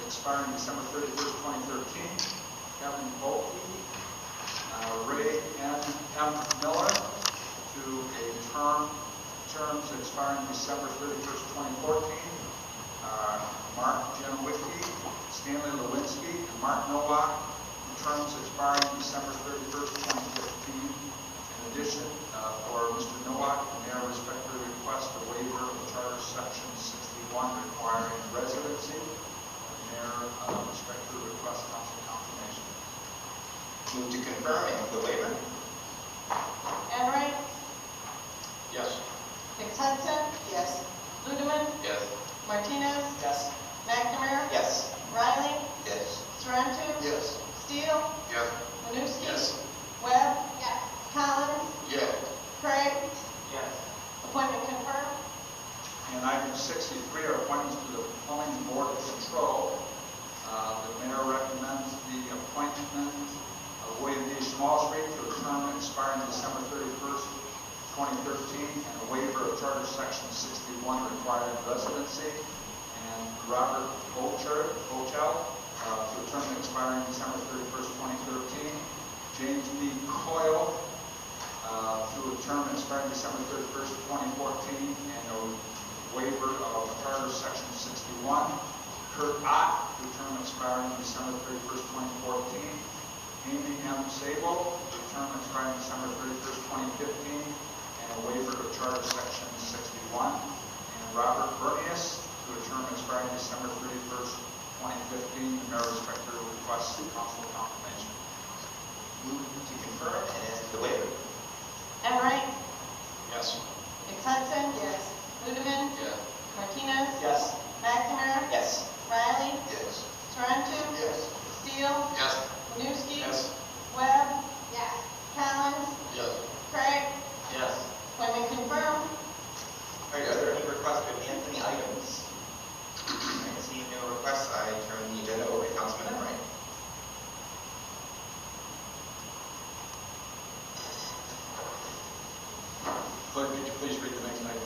expiring December 31st, 2013. Kevin Volke, Ray N. M. Miller to a terms expiring December 31st, 2014. Mark Janowicki, Stanley Lewinsky, and Mark Nowak to terms expiring December 31st, 2015. In addition, for Mr. Nowak, the mayor respectfully requests a waiver of Charter Section 61 requiring residency. The mayor respectfully requests council confirmation. Move to confirm and the waiver. Enright? Yes. Hudson? Yes. Ludeman? Yes. Martinez? Yes. McNamara? Yes. Riley? Yes. Sorrento? Yes. Steele? Yes. Winooski? Yes. Webb? Yes. Collins? Yes. Craig? Yes. Appointment confirmed. And item 63 are appointments to the Plumbing Board of Control. The mayor recommends the appointment of William D. Smallstreet to a term expiring December 31st, 2013, and a waiver of Charter Section 61 requiring residency, and Robert Bochel to a term expiring December 31st, 2013. James B. Coyle to a term expiring December 31st, 2014, and a waiver of Charter Section 61. Kurt Ott to a term expiring December 31st, 2014. Amy M. Sabo to a term expiring December 31st, 2015, and a waiver of Charter Section 61. And Robert Bernius to a term expiring December 31st, 2015. The mayor respectfully requests council confirmation. Move to confirm and the waiver. Enright? Yes. Hudson? Yes. Ludeman? Yes. Martinez? Yes. McNamara? Yes. Riley? Yes. Sorrento? Yes. Steele? Yes. Winooski? Yes. Webb? Yes. Collins? Yes. Craig? Yes. Appointment confirmed. All right, are there any requests for Anthony items? I see no requests. I turn the agenda over to Councilman Enright. Clerk, could you please read the next item?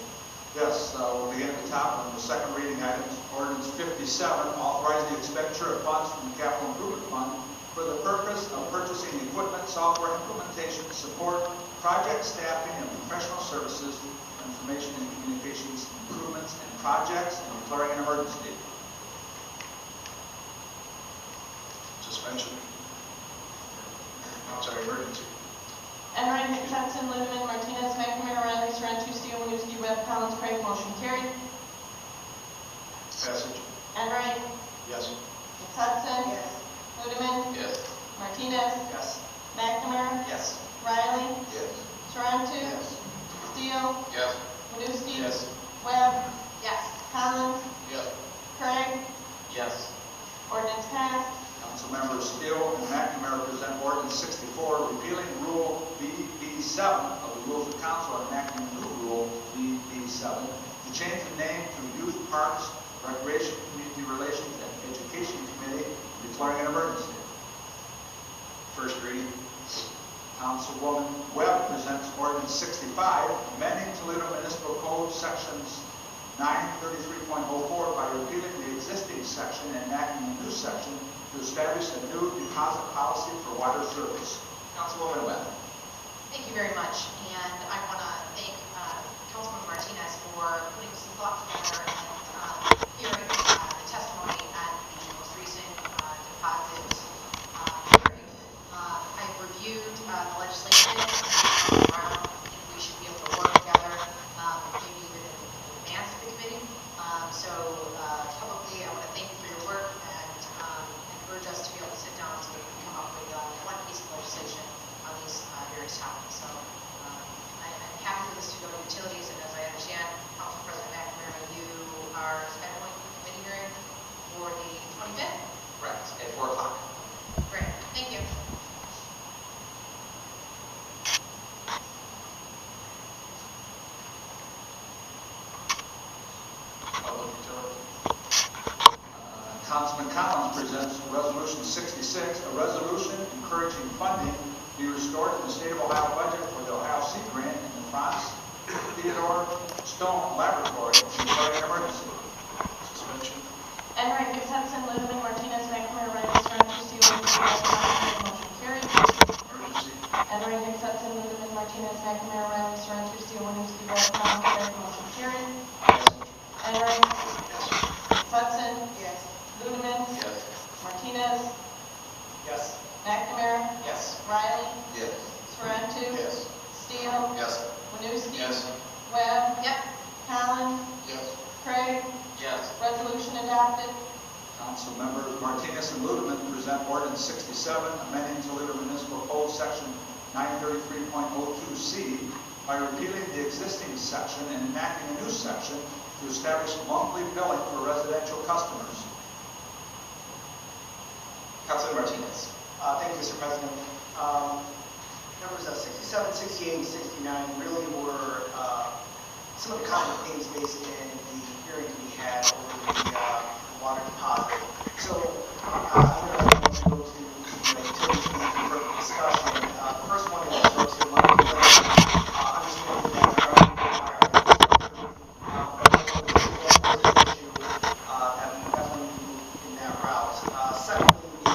Yes, we'll begin at the top on the second reading items. Ordinance 57, authorizing the expenditure of funds from the Capital Improvement Fund for the purpose of purchasing equipment, software implementation, support, project staffing, and professional services, information and communications improvements and projects, and declaring an emergency. Suspension. I'm sorry, emergency. Enright, Hudson, Ludeman, Martinez, McNamara, Riley, Sorrento, Steele, Winooski, Webb, Collins, Craig. Motion carried. Passage. Enright? Yes. Hudson? Yes. Ludeman? Yes. Martinez? Yes. McNamara? Yes. Riley? Yes. Sorrento? Yes. Steele? Yes. Winooski? Yes. Webb? Yes. Collins? Yes. Craig? Yes. Ordinance passed. Councilmembers Steele and McNamara present ordinance 64, repealing Rule BB7 of the Rules of Council and enacting new Rule BB7 to change the name to Youth Parks, Recreation, Community Relations, and Education Committee, declaring an emergency. First reading. Councilwoman Webb presents ordinance 65, amending Toledo Municipal Code sections 933.04 by repealing the existing section and enacting a new section to establish a new deposit policy for water service. Councilwoman Webb. Thank you very much, and I want to thank Councilman Martinez for putting some thought together and hearing the testimony at the most recent deposit hearing. I've reviewed the legislation around, and we should be able to work together, maybe even in advance of the committee. Publicly, I want to thank you for your work and urge us to be able to sit down so that we can come up with one piece of legislation on these various topics. So I'm happy for this to go to utilities, and as I understand, Council President McNamara, you are scheduling the committee hearing for the 25th? Correct. At 4 o'clock. Great. Thank you. Public utility. Councilman Collins presents Resolution 66, a resolution encouraging funding be restored in the state of Ohio budget for the Ohio Sea Grant in the Franz Theodore Stone Laboratory, declaring an emergency. Suspension. Enright, Hudson, Ludeman, Martinez, Myrie? Hudson? Yes. Ludeman? Yes. Martinez? Yes. McNamara? Yes. Riley? Yes. Sorrento? Yes. Steele? Yes. Winooski? Yes. Webb? Yep. Collins? Yes. Craig? Yes. Resolution adopted. Council members Martinez and Ludeman present ordinance 67, amending Toledo Municipal Code Section 933.02C by repealing the existing section and enacting a new section to establish monthly billing for residential customers. Councilman Martinez. Thank you, Mr. President. Numbers 67, 68, and 69 really were some of the common themes based in the hearing we had over the water deposit. So I'm going to go to the utilities committee for discussion. The first one is regards to monthly billing. Understanding that we are infrastructure, but this is an issue that we definitely need to move in that route. Secondly, the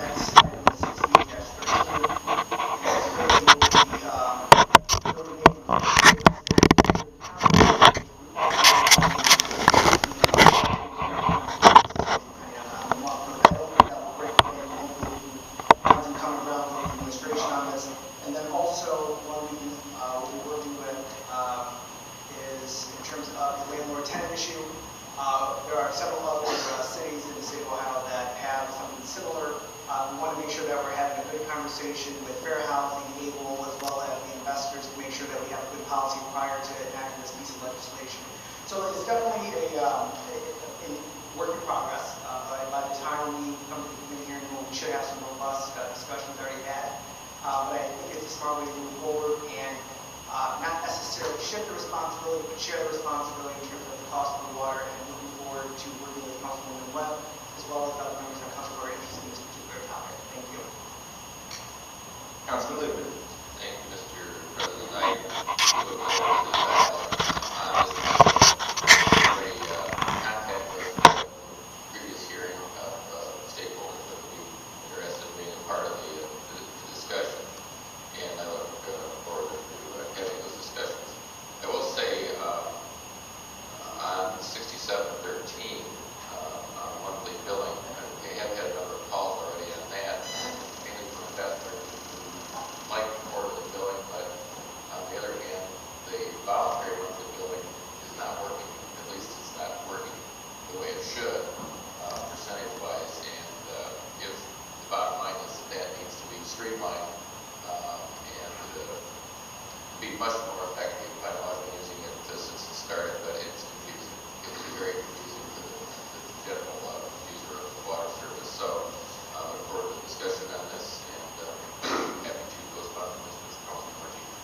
next item is 68-13. It's really deal with the building maintenance administration on this. And then also one we'll be working with is in terms of the landlord-tenant issue. There are several other cities in the state of Ohio that have something similar. We want to make sure that we're having a good conversation with fair housing, ABLE, as well as the investors to make sure that we have a good policy prior to enacting this piece of legislation. So it's definitely a work in progress. By the time we come to the committee hearing, we should have some robust discussions already had. But I think it's a smart way to move forward and not necessarily shift the responsibility, but share the responsibility in terms of the cost of the water, and looking forward to working with Councilwoman Webb as well as other members of council who are interested in this particular topic. Thank you. Councilman Ludeman. Thank you, Mr. President. I look forward to the dialogue on this. Already contacted us from the previous hearing of stakeholders that would be interested in being a part of the discussion, and I look forward to having those discussions. I will say on 6713 on monthly billing, we have had a number of calls already on that, mainly from investors who like quarterly billing, but on the other hand, the voluntary monthly billing is not working. At least it's not working the way it should, percentage-wise, and if the bottom line is that needs to be streamlined and be much more effective. I know I've been using it since it started, but it's confusing. It's very confusing to the general user of the water service. So I look forward to the discussion on this, and happy to postpone this with Councilman Martinez.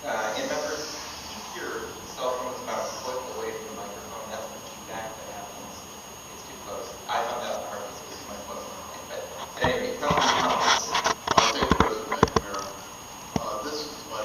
And members, keep your cell phones about a foot away from the microphone. That's the feedback that happens. It's too close. I found out the hard way because my phone. But anyway, Councilman Collins. Thank you, President McNamara. This is my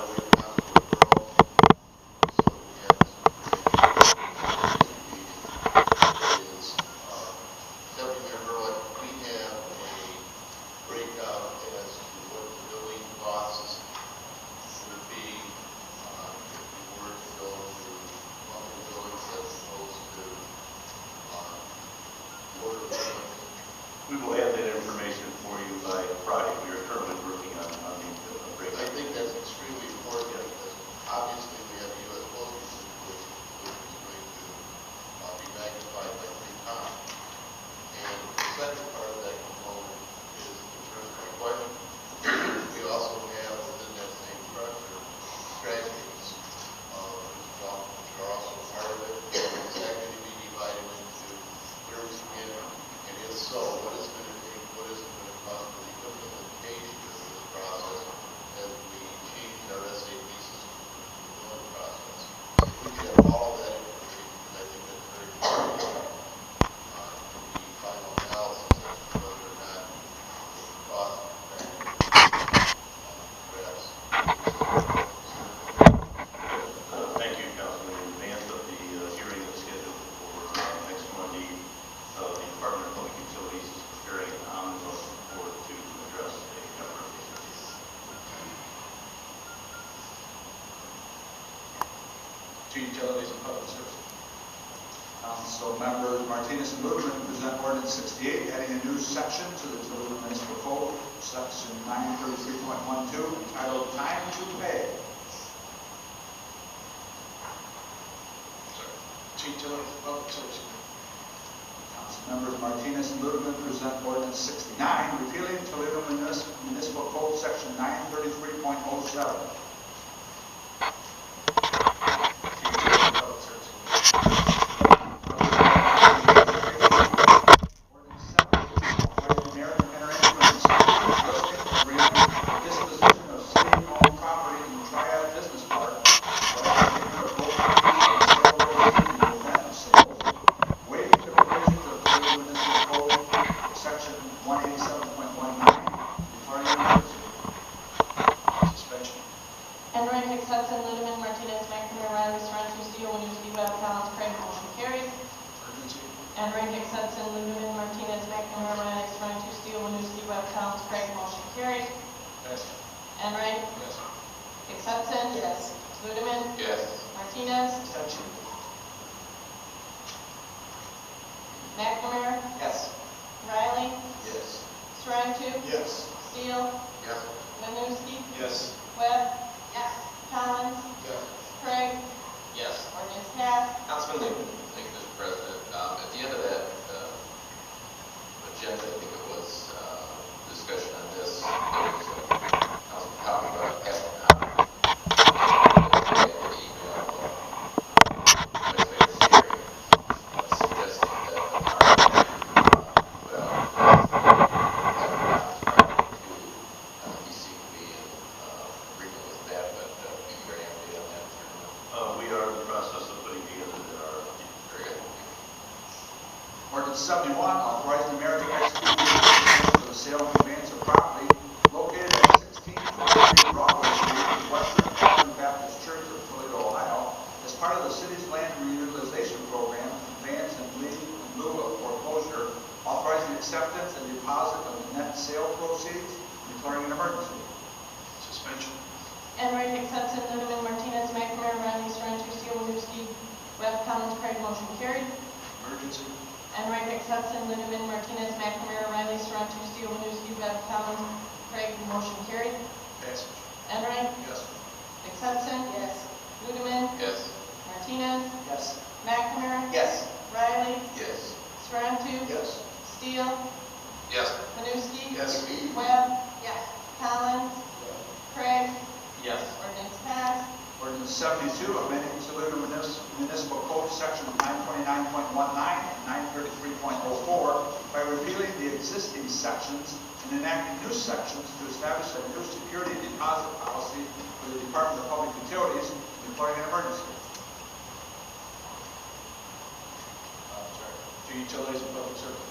So members Martinez and Ludeman present ordinance 68, adding a new section to the Toledo Municipal Code, section 933.12, entitled Time to Pay. Council members Martinez and Ludeman present ordinance 69, repealing Toledo Municipal Code, section 933.07. McNamara? Yes. Riley? Yes. Sorrento? Yes. Steele? Yes. Winooski? Yes. Webb? Yes. Collins? Yes. Craig? Yes. Ordinance passed. Councilman Lehman. Thank you, Mr. President. At the end of that agenda, I think it was discussion on this. There was Councilman talking about passing on an email legislative steering suggesting that the party put out have bonds prior to he seemed to be in agreement with that, but you can very update on that, Mr. We are in the process of putting together the RFP. Very good. Ordinance 71, authorizing the mayor to execute the agreement for the sale and conveyance of property located at 1643 Broadway Street in Western Calvary Baptist Church of Toledo, Ohio, as part of the city's land reutilization program, conveyance in lieu of foreclosure, authorizing acceptance and deposit of the net sale proceeds, declaring an emergency. Suspension. Enright, Hudson, Ludeman, Martinez, McNamara, Riley, Sorrento, Steele, Winooski, Webb, Collins, Craig, motion carried. Emergency. Enright, Hudson, Ludeman, Martinez, McNamara, Riley, Sorrento, Steele, Winooski, Webb, Collins, Craig, motion carried. Passage. Enright, Yes. Hudson. Yes. Ludeman, Yes. Martinez, Yes. McNamara, Yes. Riley, Yes. Sorrento, Yes. Steele, Yes. Winooski, Yes. Webb, Yes. Collins, Craig, Yes. ordinance passed. Ordinance 72, amending Toledo Municipal Code, section 929.19 and 933.04 by repealing the existing sections and enacting new sections to establish a new security deposit policy for the Department of Public Utilities, declaring an emergency. To utilities and public service.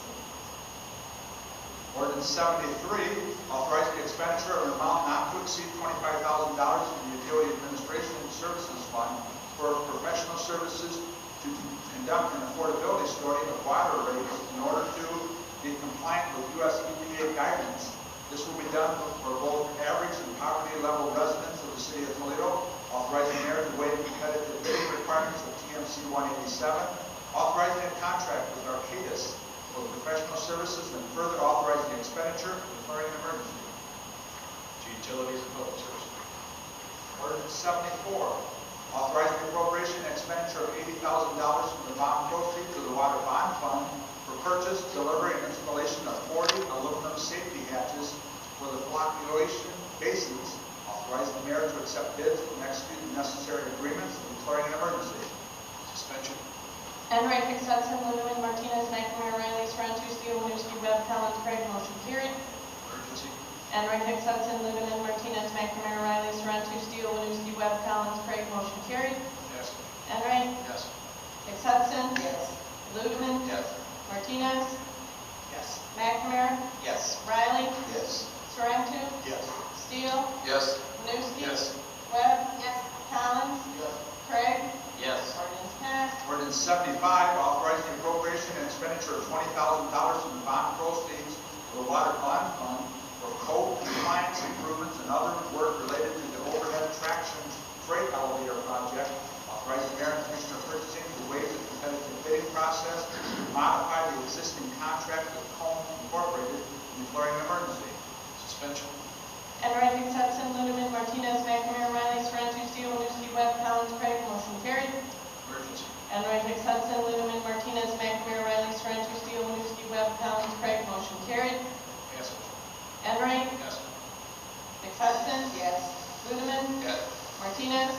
Ordinance 73, authorizing the expenditure of an amount not to exceed $25,000 from the Utility Administration and Services Fund for professional services to conduct an affordability study of water rates in order to be compliant with U.S. EPA guidance. This will be done for both average and poverty level residents of the city of Toledo, authorizing the mayor to waive competitive bidding requirements of TMC 187, authorizing a contract with Arcadis for professional services, and further authorizing the expenditure, declaring an emergency. To utilities and public service. Ordinance 74, authorizing the appropriation and expenditure of $80,000 from the bond proceeds of the Water Bond Fund for purchase, delivery, and installation of 40 aluminum safety hatches for the flocculation basins, authorizing the mayor to accept bids and execute the necessary agreements, and declaring an emergency. Suspension. Enright, Hudson, Ludeman, Martinez, McNamara, Riley, Sorrento, Steele, Winooski, Webb, Collins, Craig, motion carried. Emergency. Enright, Hudson, Ludeman, Martinez, McNamara, Riley, Sorrento, Steele, Winooski, Webb, Collins, Craig, motion carried. Yes. Enright, Yes. Hudson, Yes. Ludeman, Yes. Martinez, Yes. McNamara, Yes. Riley, Yes. Sorrento, Yes. Steele, Yes. Winooski, Yes. Webb, Yes. Collins, Yes. Craig, Yes. ordinance passed. Ordinance 75, authorizing the appropriation and expenditure of $20,000 from the bond proceeds of the Water Bond Fund for code compliance improvements and other work related to the overhead traction freight elevator project, authorizing the mayor and commissioner of purchasing to waive the competitive bidding process process to modify the existing contract with Cone Incorporated and declaring an emergency. Suspension. Enright, Hudson, Ludeman, Martinez, McNamara, Riley, Sorrento, Steele, Winooski, Webb, Collins, Craig, motion carried. Emergency. Enright, Hudson, Ludeman, Martinez, McNamara, Riley, Sorrento, Steele, Winooski, Webb, Collins, Craig, motion carried. Passage. Enright, Yes. Hudson, Yes. Ludeman, Yes. Martinez,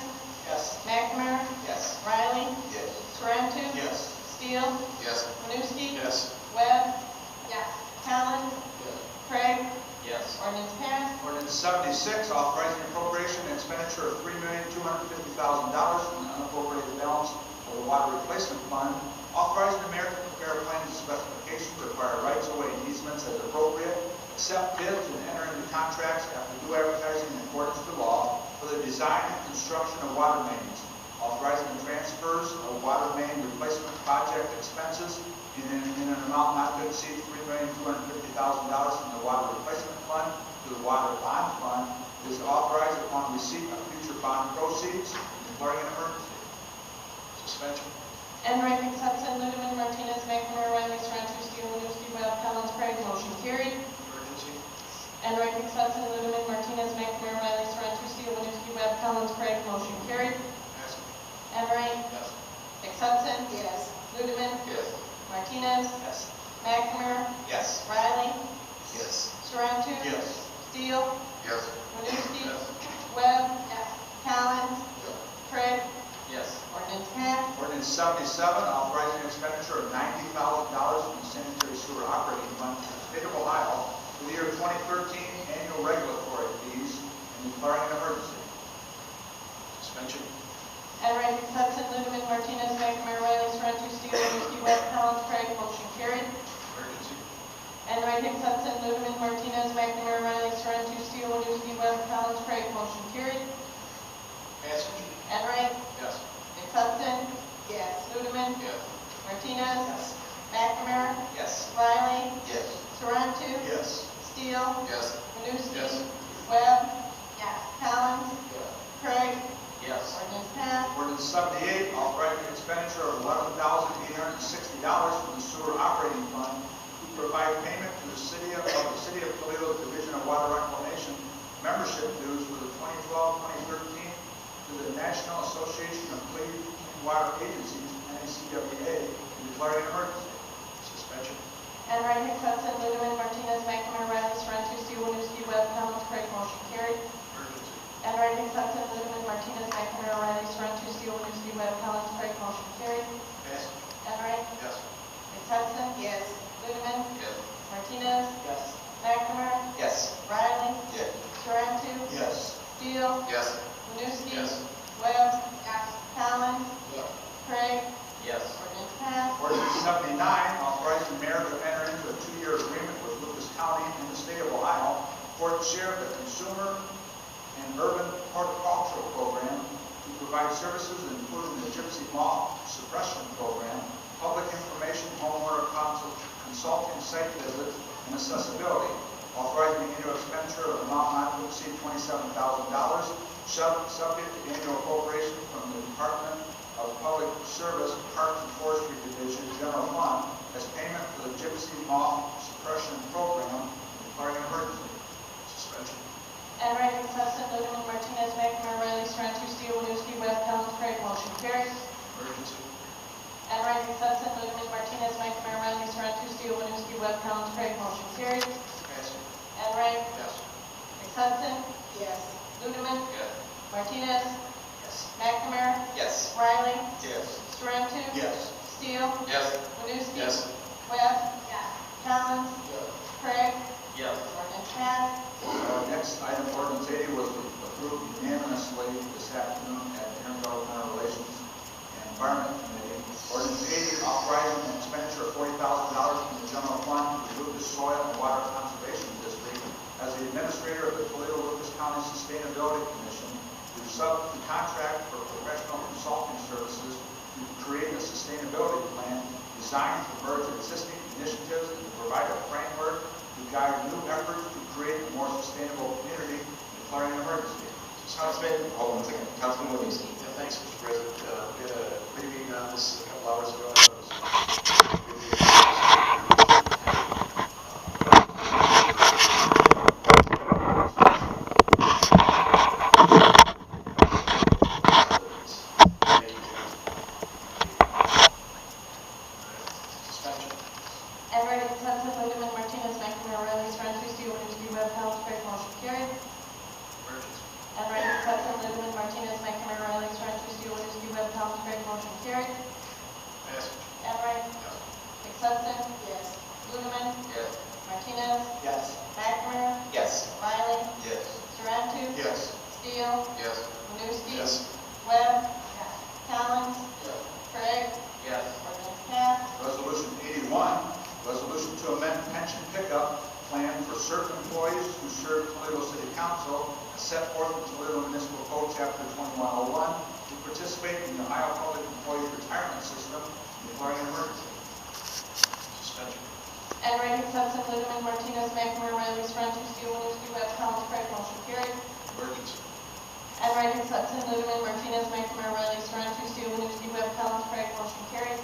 Yes. McNamara, Yes. Riley, Yes. Sorrento, Yes. Steele, Yes. Winooski, Yes. Webb, Yes. Collins, Yes. Craig, Yes. ordinance passed. Ordinance 76, authorizing appropriation and expenditure of $3,250,000 from the unappropriated balance of the Water Replacement Fund, authorizing the mayor to prepare plans and specifications to acquire rights-of-way and easements as appropriate, accept bids and enter into contracts after due advertising in accordance with law for the design and construction of water mains, authorizing the transfers of water main replacement project expenses in an amount not to exceed $3,250,000 from the Water Replacement Fund to the Water Bond Fund, is authorized upon receipt of future bond proceeds, declaring an emergency. Suspension. Enright, Hudson, Ludeman, Martinez, McNamara, Riley, Sorrento, Steele, Winooski, Webb, Collins, Craig, motion carried. Emergency. Enright, Hudson, Ludeman, Martinez, McNamara, Riley, Sorrento, Steele, Winooski, Webb, Collins, Craig, motion carried. Passage. Enright, Yes. Hudson, Yes. Ludeman, Yes. Martinez, Yes. McNamara, Yes. Riley, Yes. Sorrento, Yes. Steele, Yes. Winooski, Yes. Webb, Yes. Collins, Craig, Yes. ordinance passed. Ordinance 77, authorizing expenditure of $90,000 from the sanitary sewer operating fund of the state of Ohio for the year 2013 annual regulatory fees and declaring an emergency. Suspension. Enright, Hudson, Ludeman, Martinez, McNamara, Riley, Sorrento, Steele, Winooski, Webb, Collins, Craig, motion carried. Emergency. Enright, Hudson, Ludeman, Martinez, McNamara, Riley, Sorrento, Steele, Winooski, Webb, Collins, Craig, motion carried. Passage. Enright, Yes. Hudson, Yes. Ludeman, Yes. Martinez, Yes. McNamara, Yes. Riley, Yes. Sorrento, Yes. Steele, Yes. Winooski, Yes. Webb, Yes. Collins, Craig, Yes. ordinance passed. Ordinance 78, authorizing expenditure of $11,860 from the sewer operating fund to provide payment to the City of Toledo Division of Water Reclamation membership dues for the 2012-2013 to the National Association of Clean Water Agencies, NACWA, and declaring an emergency. Suspension. Enright, Hudson, Ludeman, Martinez, McNamara, Riley, Sorrento, Steele, Winooski, Webb, Collins, Craig, motion carried. Emergency. Enright, Hudson, Ludeman, Martinez, McNamara, Riley, Sorrento, Steele, Winooski, Webb, Collins, Craig, motion carried. Passage. Enright, Yes. Hudson, Yes. Ludeman, Yes. Martinez, Yes. McNamara, Yes. Riley, Yes. Sorrento, Yes. Steele, Yes. Winooski, Yes. Webb, Yes. Collins, Yes. Craig, Yes. ordinance passed. Ordinance 79, authorizing the mayor to enter into a 2-year agreement with Lucas County and the state of Ohio for its share of the consumer and urban horticultural program to provide services including the gypsy moth suppression program, public information, homeowner council, consulting site visits, and accessibility, authorizing the annual expenditure of amount not to exceed $27,000, subject to annual appropriation from the Department of Public Service, Parks and Forestry Division General Fund as payment for the gypsy moth suppression program, declaring an emergency. Suspension. Enright, Hudson, Ludeman, Martinez, McNamara, Riley, Sorrento, Steele, Winooski, Webb, Collins, Craig, motion carried. Emergency. Enright, Hudson, Ludeman, Martinez, McNamara, Riley, Sorrento, Steele, Winooski, Webb, Collins, Craig, motion carried. Passage. Enright, Yes. Hudson, Yes. Ludeman, Yes. Martinez, Yes. McNamara, Yes. Riley, Yes. Sorrento, Yes. Steele, Yes. Winooski, Yes. Webb, Yes. Collins, Craig, Yes. ordinance passed. Next item, ordinance 80, was approved unanimously this afternoon at the Intergovernmental Relations and Environment Committee. Ordinance 80, authorizing an expenditure of $40,000 from the general fund to the Lucas Soil and Water Conservation District as the administrator of the Toledo Lucas County Sustainability Commission to contract for professional consulting services to create a sustainability plan designed to merge existing initiatives and to provide a framework to guide new efforts to create a more sustainable community, declaring an emergency. Councilman, hold on a second. Councilman Levesey. Yeah, thanks, Mr. President. We had a pre-meeting on this a couple hours ago. It was Steele. Yes. Winooski. Yes. Webb. Yes. Collins. Yes. Craig. Yes. Ordinance passed. Resolution 81, resolution to amend pension pickup plan for certain employees who serve Toledo City Council as set forth in Toledo Municipal Code Chapter 2101 to participate in the Ohio Public Employees Retirement System, declaring an emergency. Suspension. And Randy Hudson, Lindemann, Martinez, McNamara, Riley, Sorrento, Steele, Winooski, Webb, Collins, Craig, motion carried. Emergency. And Randy Hudson, Lindemann, Martinez, McNamara, Riley, Sorrento, Steele, Winooski, Webb, Collins, Craig, motion carried.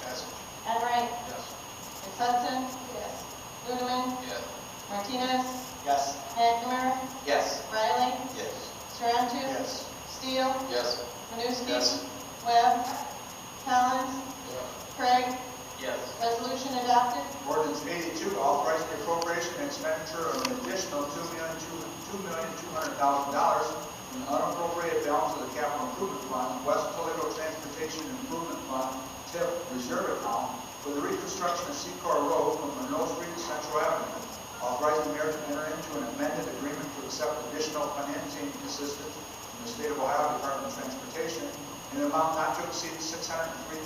Passage. And Wright. Yes. Hudson. Yes. Lindemann. Yes. Martinez. Yes. McNamara. Yes. Riley. Yes. Sorrento. Yes. Steele. Yes. Winooski. Yes. Webb. Collins. Craig. Yes. Resolution adopted. Ordinance 82, authorizing the appropriation and expenditure of an additional $2,200,000 in unappropriated balance of the Capital Improvement Fund, West Toledo Transportation Improvement Fund, TIP Reserve Account, for the reconstruction of Secor Road from Monroe Street to Central Avenue. Authorizing the mayor to enter into an amended agreement to accept additional financing assistance from the State of Ohio Department of Transportation in an amount not to exceed $603,000.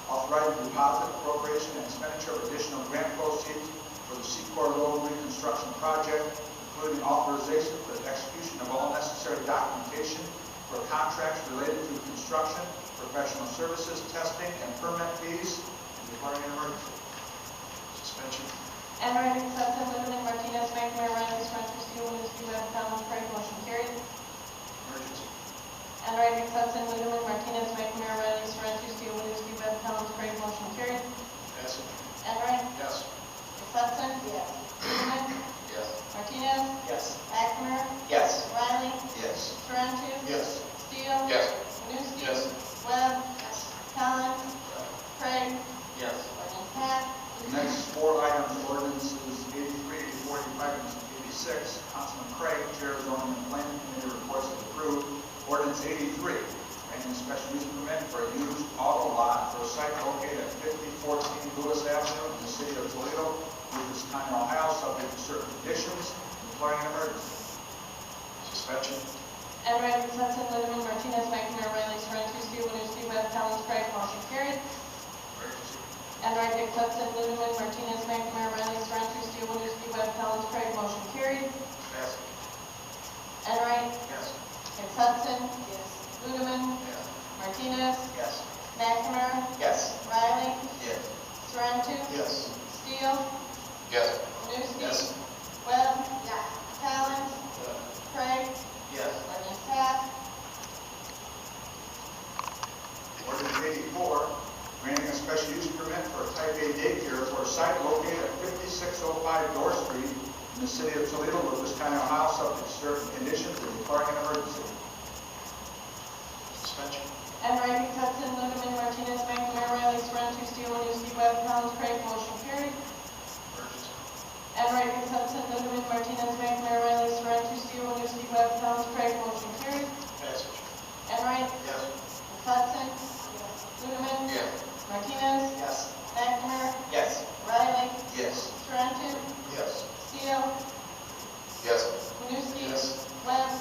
Authorizing deposit, appropriation, and expenditure of additional grant proceeds for the Secor Road reconstruction project, including authorization for the execution of all necessary documentation for contracts related to construction, professional services, testing, and permit fees, and declaring an emergency. Suspension. And Randy Hudson, Lindemann, Martinez, McNamara, Riley, Sorrento, Steele, Winooski, Webb, Collins, Craig, motion carried. Emergency. And Randy Hudson, Lindemann, Martinez, McNamara, Riley, Sorrento, Steele, Winooski, Webb, Collins, Craig, motion carried. Passage. And Wright. Yes. Hudson. Yes. Lindemann. Yes. Martinez. Yes. McNamara. Yes. Riley. Yes. Sorrento. Yes. Steele. Yes. Winooski. Yes. Webb. Collins. Craig. Yes. Ordinance passed. The next four items, ordinances 83, 84, 85, and 86. Councilman Craig, Chair of Zoning and Planning Committee, reports as approved. Ordinance 83, granting a special use permit for a used auto lot for a site located at 5014 Lewis Avenue in the city of Toledo, Lucas County, Ohio, subject to certain conditions, declaring an emergency. Suspension. And Randy Hudson, Lindemann, Martinez, McNamara, Riley, Sorrento, Steele, Winooski, Webb, Collins, Craig, motion carried. Emergency. And Randy Hudson, Lindemann, Martinez, McNamara, Riley, Sorrento, Steele, Winooski, Webb, Collins, Craig, motion carried. Passage. And Wright. Yes. Hudson. Yes. Lindemann. Yes. Martinez. Yes. McNamara. Yes. Riley. Yes. Sorrento. Yes. Steele. Yes. Winooski. Yes. Webb. Yes. Collins. Craig. Yes. Ordinance passed. Ordinance 84, granting a special use permit for a type A daycare for a site located at 5605 Door Street in the city of Toledo, Lucas County, Ohio, subject to certain conditions, and declaring an emergency. Suspension. And Randy Hudson, Lindemann, Martinez, McNamara, Riley, Sorrento, Steele, Winooski, Webb, Collins, Craig, motion carried. Emergency. And Randy Hudson, Lindemann, Martinez, McNamara, Riley, Sorrento, Steele, Winooski, Webb, Collins, Craig, motion carried. Passage. And Wright. Yes. Hudson. Lindemann. Yes. Martinez. Yes. McNamara. Yes. Riley. Yes. Sorrento. Yes. Steele. Yes. Winooski. Yes. Webb.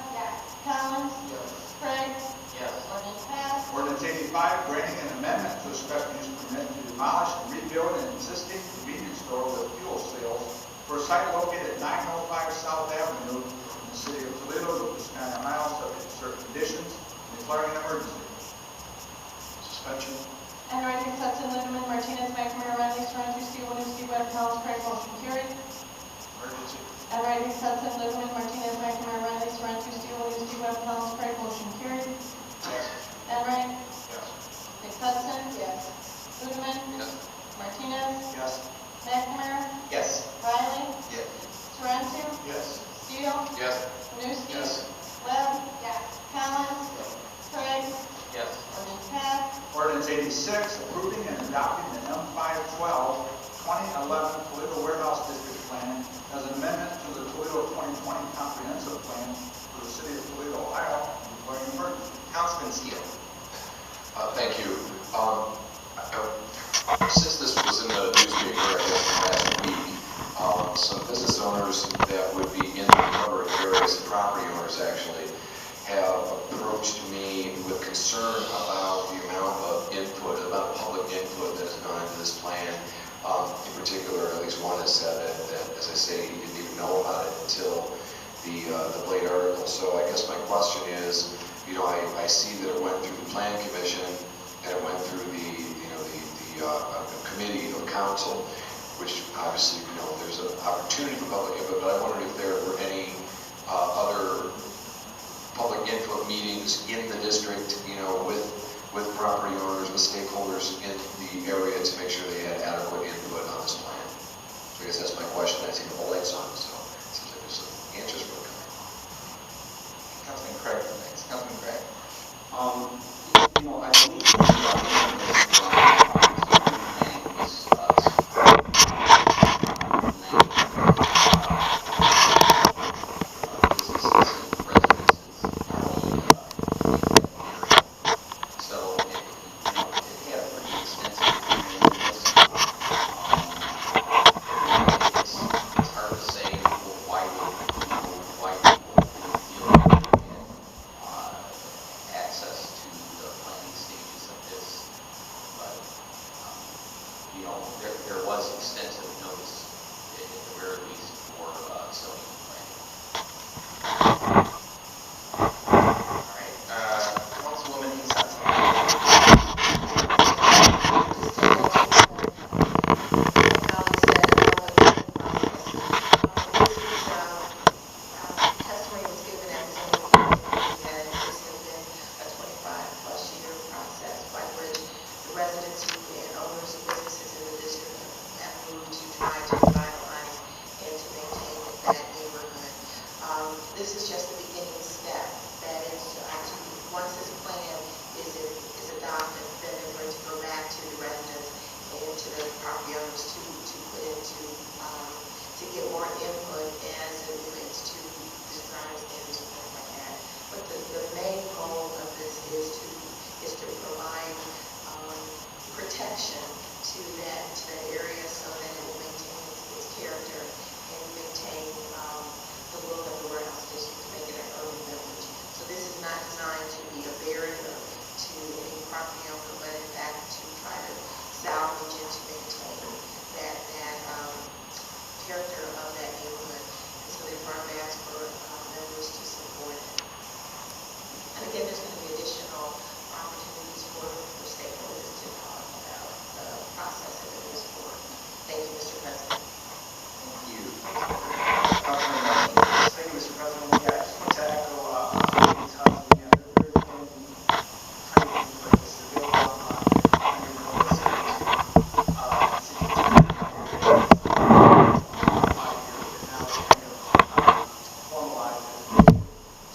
Collins. Yes. Craig. Yes. Ordinance passed. Ordinance 85, granting an amendment to a special use permit to demolish and rebuild an existing convenience store with fuel sales for a site located at 905 South Avenue in the city of Toledo, Lucas County, Ohio, subject to certain conditions, and declaring an emergency. Suspension. And Randy Hudson, Lindemann, Martinez, McNamara, Riley, Sorrento, Steele, Winooski, Webb, Collins, Craig, motion carried. Emergency. And Randy Hudson, Lindemann, Martinez, McNamara, Riley, Sorrento, Steele, Winooski, Webb, Collins, Craig, motion carried. Yes. And Wright. Yes. Hudson. Yes. Lindemann. Yes. Martinez. Yes. McNamara. Yes. Riley. Yes. Sorrento. Yes. Steele. Yes. Winooski. Yes. Webb. Collins. Craig. Yes. Ordinance passed. Ordinance 86, approving and adopting the M512 2011 Toledo Warehouse District Plan as an amendment to the Toledo 2020 Comprehensive Plan for the city of Toledo, Ohio, and declaring an emergency. Councilman Steele. Thank you. Since this was in the newspaper, I guess, last week, some business owners that would be in the covered areas, property owners actually, have approached me with concern about the amount of input, the amount of public input that has gone into this plan. In particular, at least one has said that, as I say, he didn't even know about it until the Blade article. So I guess my question is, you know, I see that it went through the Plan Commission and it went through the committee of council, which obviously, you know, there's an opportunity for public input, but I wondered if there were any other public input meetings in the district, you know, with property owners, with stakeholders in the area to make sure they had adequate input on this plan. So I guess that's my question. I see the whole lights on, so it seems like there's some answers for it. Councilman Craig, next. Councilman Craig. You know, I believe the planning there was extensive notice, at the very least, for zoning and planning. All right, Councilwoman Hussein. Testimony was given at the zoning hearing that this has been a 25-plus year process by which the residents and owners of businesses in the district have moved to try to revitalize and to maintain that neighborhood. This is just the beginning step. That is, once this plan is adopted, then they're going to go back to the residents and to the property owners to put into to get more input as it relates to design standards and things like that. But the main goal of this is to provide protection to that area so that it will maintain its character and maintain the look of the warehouse district to make it an urban village. So this is not designed to be a barrier to any property owner, but in fact to try to salvage and to maintain that character of that neighborhood. And so therefore I've asked for members to support it. And again, there's going to be additional opportunities for stakeholders to talk about the process as it moves forward. Thank you, Mr. President. Thank you. Councilman Martinez. Thank you, Mr. President. Yeah, I just want to echo Ms. Hudson. Yeah, there's been plenty of input. This is available on your notice.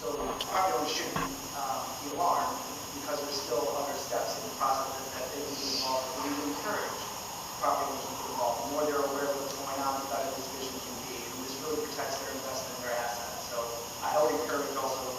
So property owners shouldn't be alarmed because there's still other steps in the process that they need to be involved in. We need to encourage property owners to be involved. The more they're aware of what's going on, the better this vision can be. And this really protects their investment and their assets. So I would encourage also